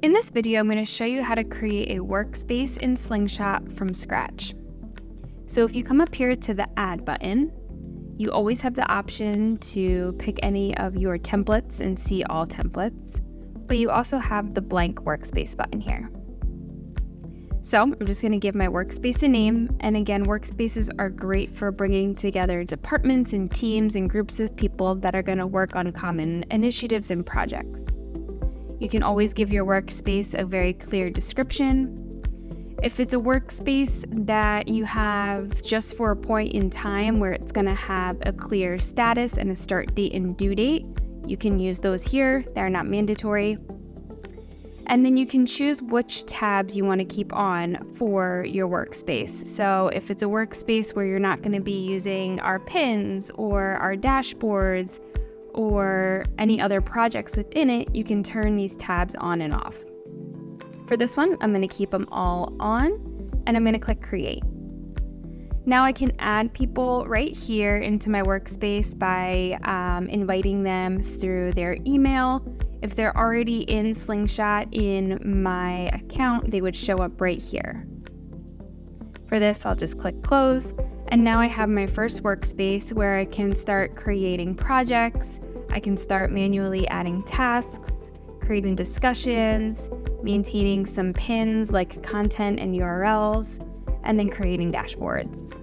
In this video, I'm going to show you how to create a workspace in Slingshot from scratch. So if you come up here to the Add button, you always have the option to pick any of your templates and see all templates, but you also have the blank workspace button here. So I'm just going to give my workspace a name, and again, workspaces are great for bringing together departments and teams and groups of people that are going to work on common initiatives and projects. You can always give your workspace a very clear description. If it's a workspace that you have just for a point in time where it's going to have a clear status and a start date and due date, you can use those here. They're not mandatory. And then you can choose which tabs you want to keep on for your workspace. So if it's a workspace where you're not going to be using our pins or our dashboards or any other projects within it, you can turn these tabs on and off. For this one, I'm going to keep them all on, and I'm going to click Create. Now I can add people right here into my workspace by inviting them through their email. If they're already in Slingshot in my account, they would show up right here. For this, I'll just click Close. And now I have my first workspace where I can start creating projects. I can start manually adding tasks, creating discussions, maintaining some pins like content and URLs, and then creating dashboards.